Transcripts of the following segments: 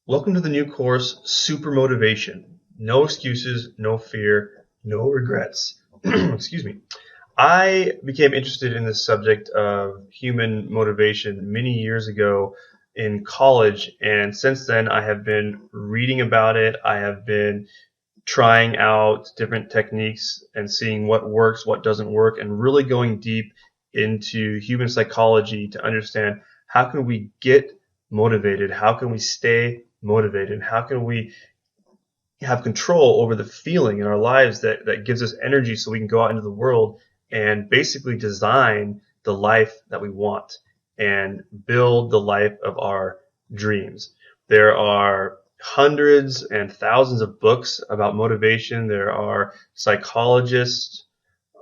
Welcome to the new course, Super Motivation. No excuses, no fear, no regrets. Excuse me. I became interested in this subject of human motivation many years ago in college, and since then I have been reading about it. I have been trying out different techniques and seeing what works, what doesn't work, and really going deep into human psychology to understand how can we get motivated, how can we stay motivated, how can we have control over the feeling in our lives that gives us energy so we can go out into the world and basically design the life that we want and build the life of our dreams. There are hundreds and thousands of books about motivation. There are psychologists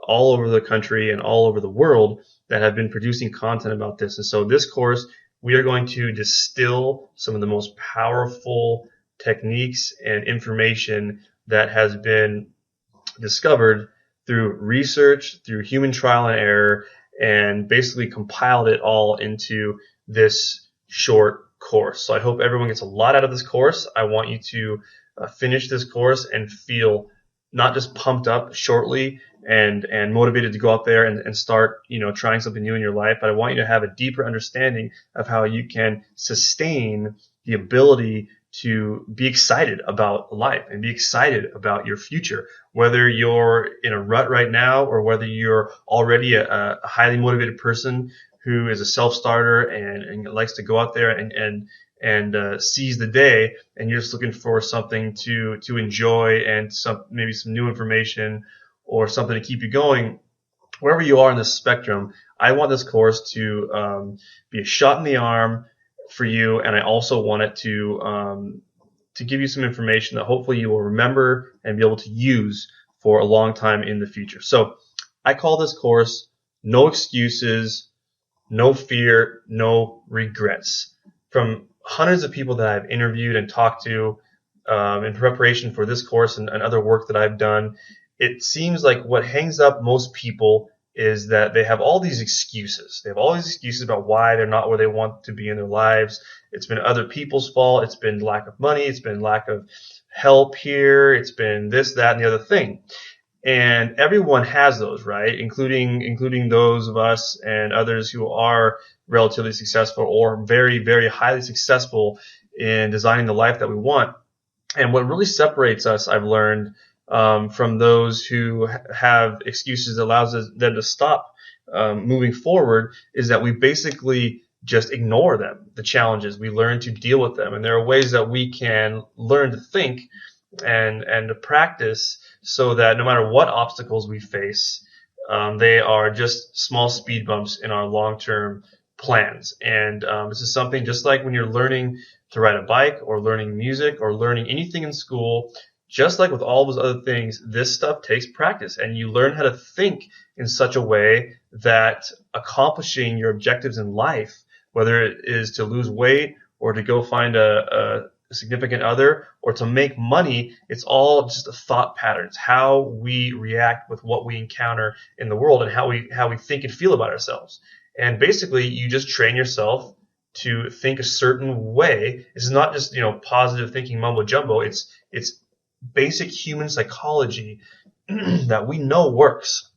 all over the country and all over the world that have been producing content about this. And so this course, we are going to distill some of the most powerful techniques and information that has been discovered through research, through human trial and error, and basically compiled it all into this short course. So I hope everyone gets a lot out of this course. I want you to finish this course and feel not just pumped up shortly and motivated to go out there and start, trying something new in your life, but I want you to have a deeper understanding of how you can sustain the ability to be excited about life and be excited about your future, whether you're in a rut right now or whether you're already a highly motivated person who is a self-starter and likes to go out there and seize the day, and you're just looking for something to enjoy and maybe some new information or something to keep you going. Wherever you are in this spectrum, I want this course to be a shot in the arm for you, and I also want it to give you some information that hopefully you will remember and be able to use for a long time in the future. So I call this course No Excuses, No Fear, No Regrets. From hundreds of people that I've interviewed and talked to in preparation for this course and other work that I've done, it seems like what hangs up most people is that they have all these excuses. They have all these excuses about why they're not where they want to be in their lives. It's been other people's fault. It's been lack of money. It's been lack of help here. It's been this, that, and the other thing. And everyone has those, right? Including those of us and others who are relatively successful or very, very highly successful in designing the life that we want. And what really separates us, I've learned, from those who have excuses that allows them to stop moving forward, is that we basically just ignore them, the challenges. We learn to deal with them. And there are ways that we can learn to think and to practice so that no matter what obstacles we face, they are just small speed bumps in our long-term plans. And this is something just like when you're learning to ride a bike or learning music or learning anything in school. Just like with all those other things, this stuff takes practice, and you learn how to think in such a way that accomplishing your objectives in life, whether it is to lose weight or to go find a significant other or to make money, it's all just a thought patterns, how we react with what we encounter in the world and how we think and feel about ourselves. And basically, you just train yourself to think a certain way. It's not just, positive thinking mumbo jumbo. It's basic human psychology that we know works.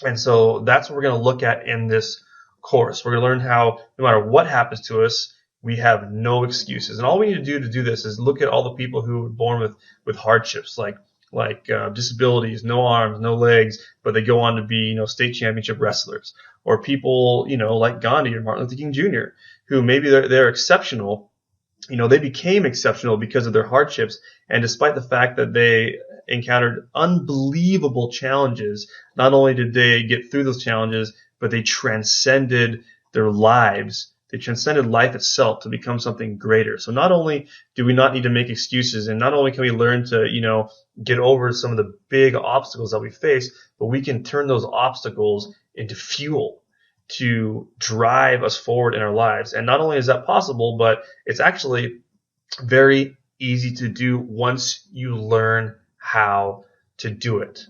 And so that's what we're going to look at in this course. We're going to learn how no matter what happens to us, we have no excuses. And all we need to do this is look at all the people who were born with hardships like disabilities, no arms, no legs, but they go on to be, state championship wrestlers, or people, like Gandhi or Martin Luther King Jr., who maybe they're exceptional. They became exceptional because of their hardships, and despite the fact that they encountered unbelievable challenges, not only did they get through those challenges, but they transcended their lives. They transcended life itself to become something greater. So not only do we not need to make excuses, and not only can we learn to, get over some of the big obstacles that we face, but we can turn those obstacles into fuel to drive us forward in our lives. And not only is that possible, but it's actually very easy to do once you learn how to do it.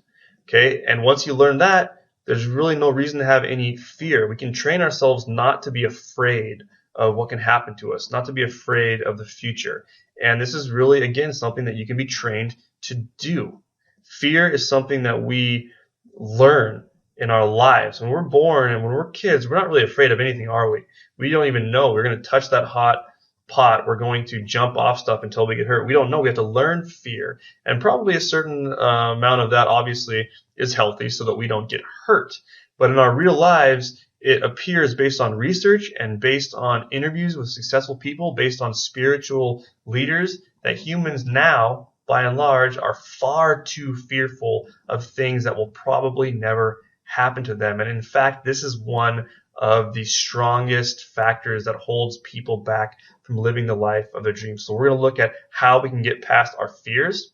Okay, and once you learn that, there's really no reason to have any fear. We can train ourselves not to be afraid of what can happen to us, not to be afraid of the future. And this is really, again, something that you can be trained to do. Fear is something that we learn in our lives. When we're born and when we're kids, we're not really afraid of anything, are we? We don't even know. We're going to touch that hot pot. We're going to jump off stuff until we get hurt. We don't know. We have to learn fear. And probably a certain amount of that, obviously, is healthy so that we don't get hurt. But in our real lives, it appears based on research and based on interviews with successful people, based on spiritual leaders, that humans now, by and large, are far too fearful of things that will probably never happen to them. And in fact, this is one of the strongest factors that holds people back from living the life of their dreams. So we're going to look at how we can get past our fears,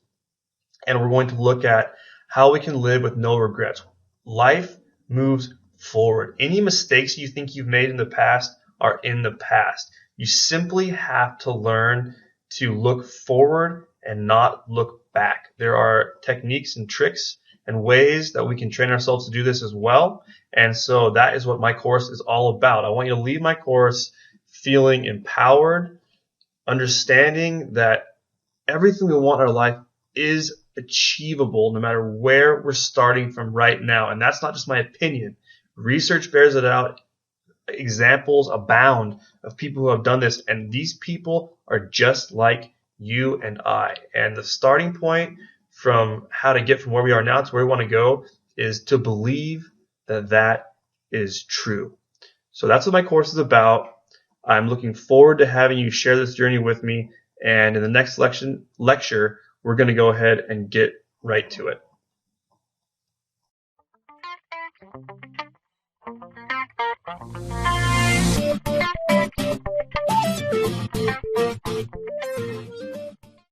and we're going to look at how we can live with no regrets. Life moves forward. Any mistakes you think you've made in the past are in the past. You simply have to learn to look forward and not look back. There are techniques and tricks and ways that we can train ourselves to do this as well. And so that is what my course is all about. I want you to leave my course feeling empowered, understanding that everything we want in our life is achievable no matter where we're starting from right now. And that's not just my opinion. Research bears it out. Examples abound of people who have done this, and these people are just like you and I. And the starting point from how to get from where we are now to where we want to go is to believe that that is true. So that's what my course is about. I'm looking forward to having you share this journey with me. And in the next lecture, we're going to go ahead and get right to it.